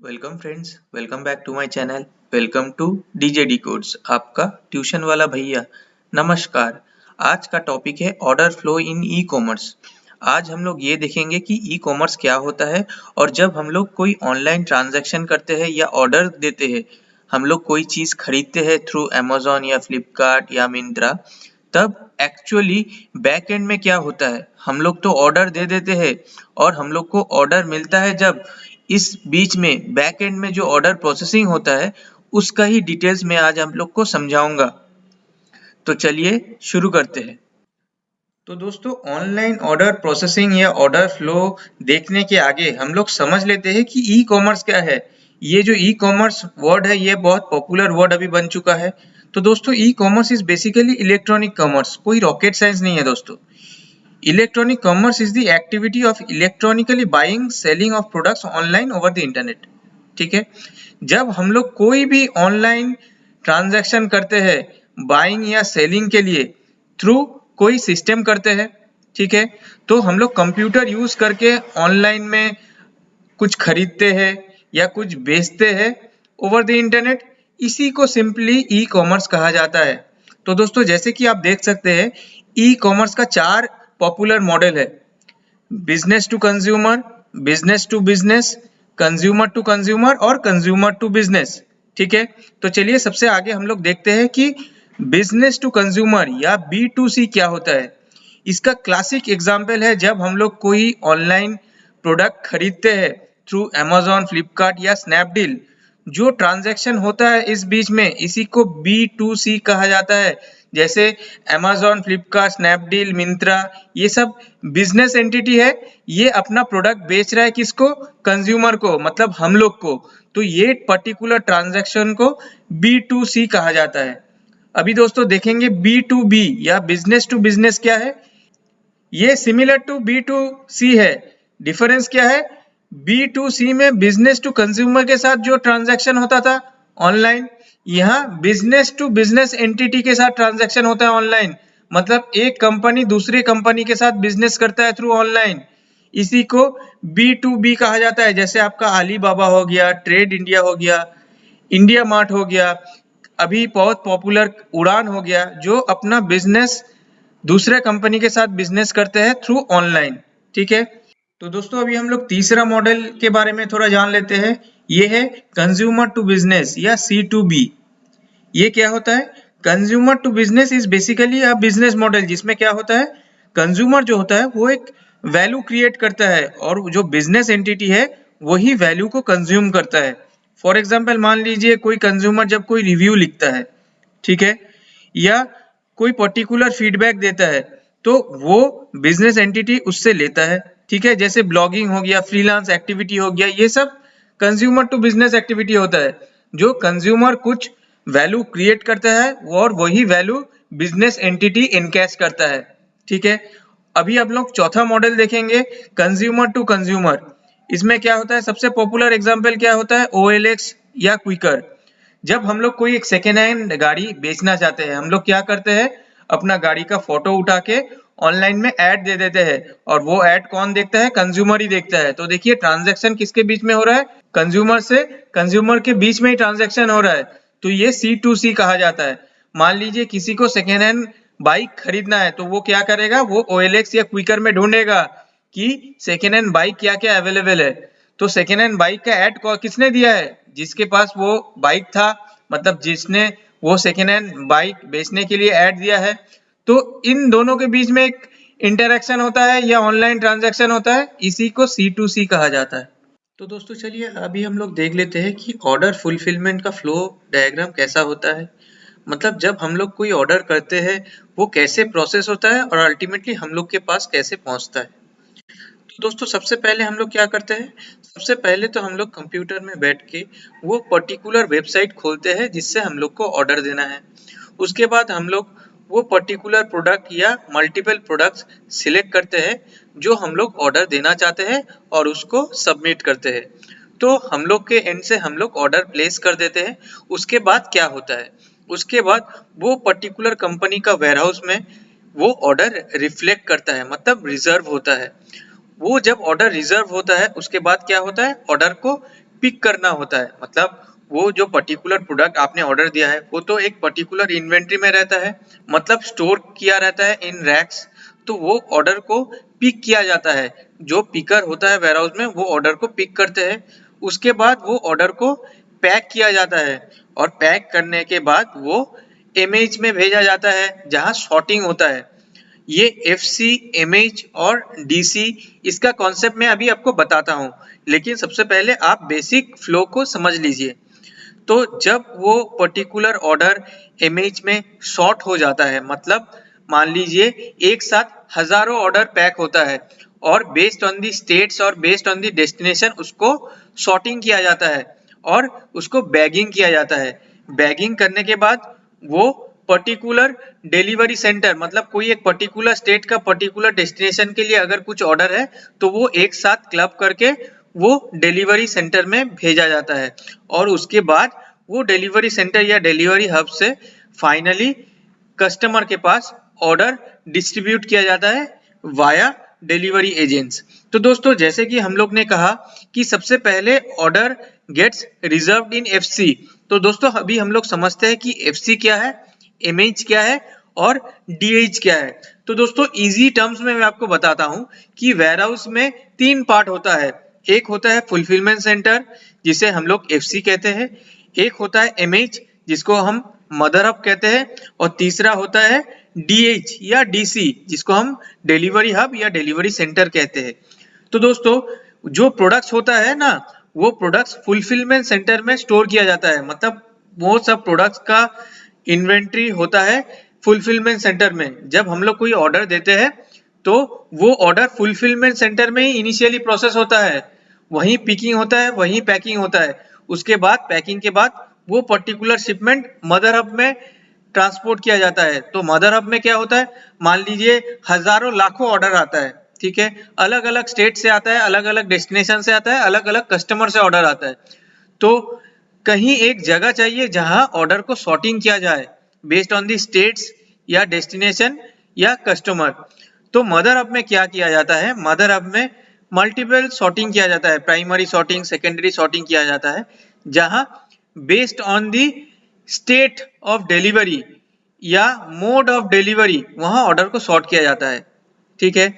Welcome friends, welcome back to my channel. Welcome to DJ D codes, आपका tuition वाला भैया। नमस्कार। आज का टॉपिक है order flow in e commerce. आज हम लोग ये देखेंगे कि ई कॉमर्स क्या होता है और जब हम लोग कोई ऑनलाइन ट्रांजैक्शन करते हैं या ऑर्डर देते हैं, हम लोग कोई चीज़ खरीदते हैं थ्रू अमेजोन या फ्लिपकार्ट या मिंत्रा, तब एक्चुअली बैक एंड में क्या होता है। हम लोग तो ऑर्डर दे देते हैं और हम लोग को ऑर्डर मिलता है जब इस बीच में बैक एंड में जो ऑर्डर प्रोसेसिंग होता है उसका ही डिटेल्स में आज हम लोग को समझाऊंगा। तो चलिए शुरू करते हैं। तो दोस्तों, ऑनलाइन ऑर्डर प्रोसेसिंग या ऑर्डर फ्लो देखने के आगे हम लोग समझ लेते हैं कि ई कॉमर्स क्या है। ये जो ई कॉमर्स वर्ड है ये बहुत पॉपुलर वर्ड अभी बन चुका है। तो दोस्तों, e commerce is basically electronic commerce, कोई रॉकेट साइंस नहीं है दोस्तों। Electronic commerce is the activity of electronically buying selling of products online over the internet. ठीक है, जब हम लोग कोई भी ऑनलाइन ट्रांजैक्शन करते हैं बाइंग या सेलिंग के लिए थ्रू कोई सिस्टम करते हैं, ठीक है, तो हम लोग कंप्यूटर यूज करके ऑनलाइन में कुछ खरीदते हैं या कुछ बेचते हैं ओवर द इंटरनेट, इसी को सिंपली ई कॉमर्स कहा जाता है। तो दोस्तों, जैसे कि आप देख सकते हैं, ई कॉमर्स का 4 पॉपुलर मॉडल है। Business to consumer, business to business, consumer to consumer और कंज्यूमर टू बिजनेस। ठीक है, तो चलिए सबसे आगे हम लोग देखते हैं कि बिजनेस टू कंज्यूमर या B2C क्या होता है। इसका क्लासिक एग्जाम्पल है जब हम लोग कोई ऑनलाइन प्रोडक्ट खरीदते हैं थ्रू अमेजोन, फ्लिपकार्ट या स्नैपडील। जो ट्रांजैक्शन होता है इस बीच में, इसी को B2C कहा जाता है। जैसे अमेजोन, फ्लिपकार्ट, स्नैपडील, मिंत्रा, ये सब बिजनेस एंटिटी है। ये अपना प्रोडक्ट बेच रहा है किसको? कंज्यूमर को, मतलब हम लोग को। तो ये पर्टिकुलर ट्रांजैक्शन को B2C कहा जाता है। अभी दोस्तों देखेंगे B2B या बिजनेस टू बिजनेस क्या है। ये सिमिलर टू B2C है। डिफरेंस क्या है? B2C में बिजनेस टू कंज्यूमर के साथ जो ट्रांजैक्शन होता था ऑनलाइन, यहाँ बिजनेस टू बिजनेस एंटिटी के साथ ट्रांजैक्शन होता है ऑनलाइन। मतलब एक कंपनी दूसरी कंपनी के साथ बिजनेस करता है थ्रू ऑनलाइन, इसी को B2B कहा जाता है। जैसे आपका अलीबाबा हो गया, ट्रेड इंडिया हो गया, इंडिया मार्ट हो गया, अभी बहुत पॉपुलर उड़ान हो गया, जो अपना बिजनेस दूसरे कंपनी के साथ बिजनेस करते हैं थ्रू ऑनलाइन। ठीक है, तो दोस्तों अभी हम लोग तीसरा मॉडल के बारे में थोड़ा जान लेते हैं। ये है कंज्यूमर टू बिजनेस या C2B। ये क्या होता है? Consumer to business is basically a business model जिसमें क्या होता है, कंज्यूमर जो होता है वो एक वैल्यू क्रिएट करता है और जो बिजनेस एंटिटी है वही वैल्यू को कंज्यूम करता है। फॉर एग्जाम्पल मान लीजिए कोई कंज्यूमर जब कोई रिव्यू लिखता है, ठीक है, या कोई पर्टिकुलर फीडबैक देता है, तो वो बिजनेस एंटिटी उससे लेता है। ठीक है, जैसे ब्लॉगिंग हो गया, फ्रीलांस एक्टिविटी हो गया, ये सब कंज्यूमर टू बिजनेस एक्टिविटी होता है। जो कंज्यूमर कुछ वैल्यू क्रिएट करता है और वही वैल्यू बिजनेस एंटिटी इनकैश करता है। ठीक है, अभी आप लोग चौथा मॉडल देखेंगे, कंज्यूमर टू कंज्यूमर। इसमें क्या होता है? सबसे पॉपुलर एग्जांपल क्या होता है? OLX या क्विकर। जब हम लोग कोई एक सेकेंड हैंड गाड़ी बेचना चाहते हैं, हम लोग क्या करते हैं, अपना गाड़ी का फोटो उठा के ऑनलाइन में ऐड दे देते हैं और वो ऐड कौन देखता है? कंज्यूमर ही देखता है। तो देखिए ट्रांजैक्शन किसके बीच में हो रहा है? कंज्यूमर से कंज्यूमर के बीच में ही ट्रांजैक्शन हो रहा है। तो ये C2C कहा जाता है। मान लीजिए किसी को सेकेंड हैंड बाइक खरीदना है, तो वो क्या करेगा? वो OLX या क्विकर में ढूंढेगा कि सेकेंड हैंड बाइक क्या क्या अवेलेबल है। तो सेकेंड हैंड बाइक का ऐड किसने दिया है? जिसके पास वो बाइक था, मतलब जिसने वो सेकेंड हैंड बाइक बेचने के लिए ऐड दिया है। तो इन दोनों के बीच में एक इंटरेक्शन होता है या ऑनलाइन ट्रांजैक्शन होता है, इसी को C2C कहा जाता है। तो दोस्तों चलिए अभी हम लोग देख लेते हैं कि ऑर्डर फुलफिलमेंट का फ्लो डायग्राम कैसा होता है। मतलब जब हम लोग कोई ऑर्डर करते हैं वो कैसे प्रोसेस होता है और अल्टीमेटली हम लोग के पास कैसे पहुंचता है। तो दोस्तों सबसे पहले हम लोग क्या करते हैं, सबसे पहले तो हम लोग कंप्यूटर में बैठ के वो पर्टिकुलर वेबसाइट खोलते हैं जिससे हम लोग को ऑर्डर देना है। उसके बाद हम लोग वो पर्टिकुलर प्रोडक्ट या मल्टीपल प्रोडक्ट्स सिलेक्ट करते हैं जो हम लोग ऑर्डर देना चाहते हैं और उसको सबमिट करते हैं। तो हम लोग के एंड से हम लोग ऑर्डर प्लेस कर देते हैं। उसके बाद क्या होता है, उसके बाद वो पर्टिकुलर कंपनी का वेयरहाउस में वो ऑर्डर रिफ्लेक्ट करता है, मतलब रिजर्व होता है। वो जब ऑर्डर रिजर्व होता है उसके बाद क्या होता है, ऑर्डर को पिक करना होता है। मतलब वो जो पर्टिकुलर प्रोडक्ट आपने ऑर्डर दिया है वो तो एक पर्टिकुलर इन्वेंट्री में रहता है, मतलब स्टोर किया रहता है इन रैक्स। तो वो ऑर्डर को पिक किया जाता है, जो पिकर होता है वेयर हाउस में वो ऑर्डर को पिक करते हैं। उसके बाद वो ऑर्डर को पैक किया जाता है और पैक करने के बाद वो इमेज में भेजा जाता है जहां सॉर्टिंग होता है। ये FC, इमेज और DC इसका कॉन्सेप्ट मैं अभी आपको बताता हूँ, लेकिन सबसे पहले आप बेसिक फ्लो को समझ लीजिए। तो जब वो पर्टिकुलर ऑर्डर इमेज में सॉर्ट हो जाता है, मतलब मान लीजिए एक साथ हजारों ऑर्डर पैक होता है और बेस्ड ऑन दी स्टेट्स और बेस्ड ऑन दी डेस्टिनेशन उसको सॉर्टिंग किया जाता है और उसको बैगिंग किया जाता है। बैगिंग करने के बाद वो पर्टिकुलर डिलीवरी सेंटर, मतलब कोई एक पर्टिकुलर स्टेट का पर्टिकुलर डेस्टिनेशन के लिए अगर कुछ ऑर्डर है तो वो एक साथ क्लब करके वो डिलीवरी सेंटर में भेजा जाता है और उसके बाद वो डिलीवरी सेंटर या डिलीवरी हब से फाइनली कस्टमर के पास ऑर्डर डिस्ट्रीब्यूट किया जाता है वाया डिलीवरी एजेंट्स। तो दोस्तों जैसे कि हम लोग ने कहा कि सबसे पहले ऑर्डर गेट्स रिजर्व्ड इन FC। तो दोस्तों अभी हम लोग समझते हैं कि FC क्या है, इमेज क्या है और DH क्या है। तो दोस्तों इजी टर्म्स में मैं आपको बताता हूं कि वेयरहाउस में 3 पार्ट होता है। एक होता है फुलफिलमेंट सेंटर जिसे हम लोग FC कहते हैं, एक होता है इमेज जिसको हम मदर हब कहते हैं और तीसरा होता है DH या DC जिसको हम डिलीवरी हब या डिलीवरी सेंटर कहते हैं। तो दोस्तों जो प्रोडक्ट्स होता है ना वो प्रोडक्ट्स फुलफिलमेंट सेंटर में स्टोर किया जाता है, मतलब वो सब प्रोडक्ट्स का इन्वेंट्री होता है फुलफिलमेंट सेंटर में। जब हम लोग कोई ऑर्डर देते हैं तो वो ऑर्डर फुलफिलमेंट सेंटर में ही इनिशियली प्रोसेस होता है, वहीं पिकिंग होता है, वहीं पैकिंग होता है। उसके बाद पैकिंग के बाद वो पर्टिकुलर शिपमेंट मदर हब में ट्रांसपोर्ट किया जाता है। तो मदर हब में क्या होता है, मान लीजिए हजारों लाखों ऑर्डर आता है, ठीक है, अलग अलग स्टेट से आता है, अलग अलग डेस्टिनेशन से आता है, अलग अलग कस्टमर से ऑर्डर आता है। तो कहीं एक जगह चाहिए जहां ऑर्डर को सॉर्टिंग किया जाए बेस्ड ऑन दी स्टेट्स या डेस्टिनेशन या कस्टमर। तो मदर हब में क्या किया जाता है, मदर हब में मल्टीपल सॉर्टिंग किया जाता है, प्राइमरी सॉर्टिंग, सेकेंडरी सॉर्टिंग किया जाता है, जहां based on the state of delivery या मोड ऑफ डिलीवरी वहां ऑर्डर को सॉर्ट किया जाता है। ठीक है,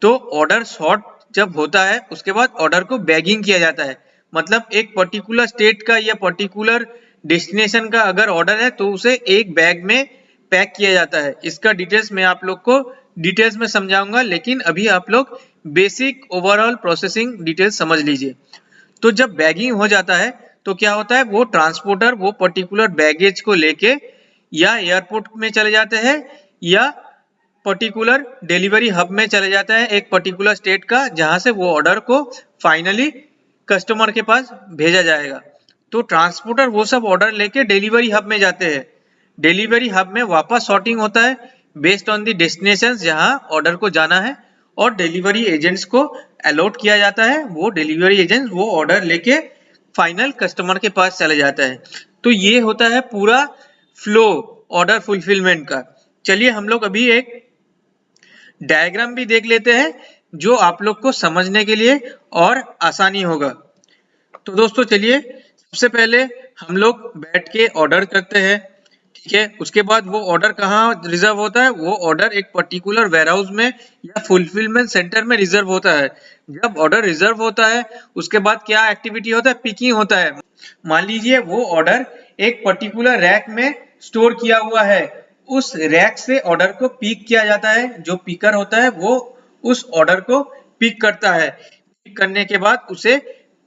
तो ऑर्डर सॉर्ट जब होता है उसके बाद ऑर्डर को बैगिंग किया जाता है, मतलब एक पर्टिकुलर स्टेट का या पर्टिकुलर डेस्टिनेशन का अगर ऑर्डर है तो उसे एक बैग में पैक किया जाता है। इसका डिटेल्स मैं आप लोग को डिटेल्स में समझाऊंगा, लेकिन अभी आप लोग बेसिक ओवरऑल प्रोसेसिंग डिटेल्स समझ लीजिए। तो जब बैगिंग हो जाता है तो क्या होता है, वो ट्रांसपोर्टर वो पर्टिकुलर बैगेज को लेके या एयरपोर्ट में चले जाते हैं या पर्टिकुलर डिलीवरी हब में चले जाता है एक पर्टिकुलर स्टेट का, जहां से वो ऑर्डर को फाइनली कस्टमर के पास भेजा जाएगा। तो ट्रांसपोर्टर वो सब ऑर्डर लेके डिलीवरी हब में जाते हैं, डिलीवरी हब में वापस सॉर्टिंग होता है बेस्ड ऑन दी डेस्टिनेशन जहां ऑर्डर को जाना है और डिलीवरी एजेंट्स को अलॉट किया जाता है। वो डिलीवरी एजेंट वो ऑर्डर लेके फाइनल कस्टमर के पास चले जाता है। तो ये होता है पूरा फ्लो ऑर्डर फुलफिलमेंट का। चलिए हम लोग अभी एक डायग्राम भी देख लेते हैं जो आप लोग को समझने के लिए और आसानी होगा। तो दोस्तों चलिए सबसे पहले हम लोग बैठ के ऑर्डर करते हैं, ठीक है। उसके बाद वो ऑर्डर कहाँ रिजर्व होता है, वो ऑर्डर एक पर्टिकुलर वेयरहाउस में या फुलफिलमेंट सेंटर में रिजर्व होता है। जब ऑर्डर रिजर्व होता है उसके बाद क्या एक्टिविटी होता है, पिकिंग होता है। मान लीजिए वो ऑर्डर एक पर्टिकुलर रैक में स्टोर किया हुआ है, उस रैक से ऑर्डर को पिक किया जाता है। जो पिकर होता है वो उस ऑर्डर को पिक करता है, पिक करने के बाद उसे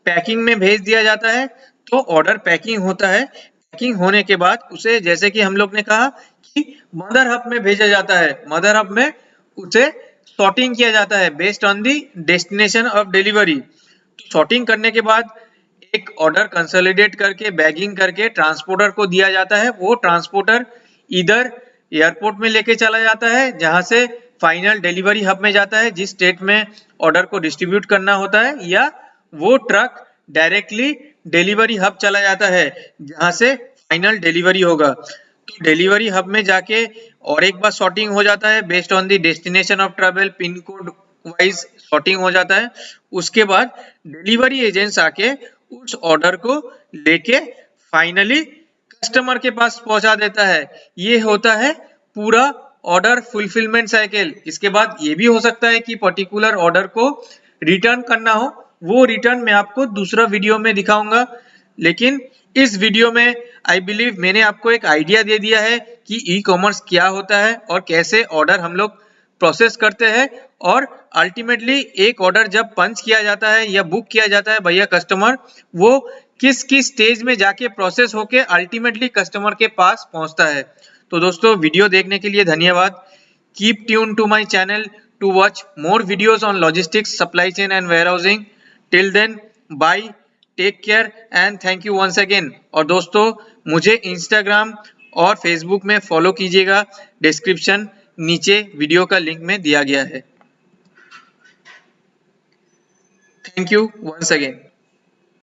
पैकिंग में भेज दिया जाता है। तो ऑर्डर पैकिंग होता है, पैकिंग होने के बाद उसे जैसे कि हम लोग ने कहा कि मदर हब में भेजा जाता है, मदर हब में उसे सॉर्टिंग किया जाता है based on the destination of delivery. तो सॉर्टिंग करने के बाद एक ऑर्डर कंसोलिडेट करके बैगिंग करके ट्रांसपोर्टर को दिया जाता है। वो ट्रांसपोर्टर इधर एयरपोर्ट में लेके चला जाता है जहां से फाइनल डिलीवरी हब में जाता है जिस स्टेट में ऑर्डर को डिस्ट्रीब्यूट करना होता है, या वो ट्रक डायरेक्टली डिलीवरी हब चला जाता है जहां से फाइनल डिलीवरी होगा। तो डिलीवरी हब में जाके और एक बार सॉर्टिंग हो जाता है based on the destination of travel, pin code wise sorting हो जाता है। उसके बाद डिलीवरी एजेंट्स आके उस ऑर्डर को लेके फाइनली कस्टमर के पास पहुंचा देता है। ये होता है पूरा ऑर्डर फुलफिलमेंट साइकिल। इसके बाद ये भी हो सकता है कि पर्टिकुलर ऑर्डर को रिटर्न करना हो, वो रिटर्न मैं आपको दूसरा वीडियो में दिखाऊंगा। लेकिन इस वीडियो में आई बिलीव मैंने आपको एक आइडिया दे दिया है कि ई कॉमर्स क्या होता है और कैसे ऑर्डर हम लोग प्रोसेस करते हैं, और अल्टीमेटली एक ऑर्डर जब पंच किया जाता है या बुक किया जाता है भैया कस्टमर, वो किस किस स्टेज में जाके प्रोसेस होके अल्टीमेटली कस्टमर के पास पहुंचता है। तो दोस्तों वीडियो देखने के लिए धन्यवाद। Keep tune to my channel to watch more videos on logistics, supply chain and warehousing. Till then bye, take care and thank you once again. और दोस्तों मुझे इंस्टाग्राम और फेसबुक में फॉलो कीजिएगा, डिस्क्रिप्शन नीचे वीडियो का लिंक में दिया गया है। Thank you once again.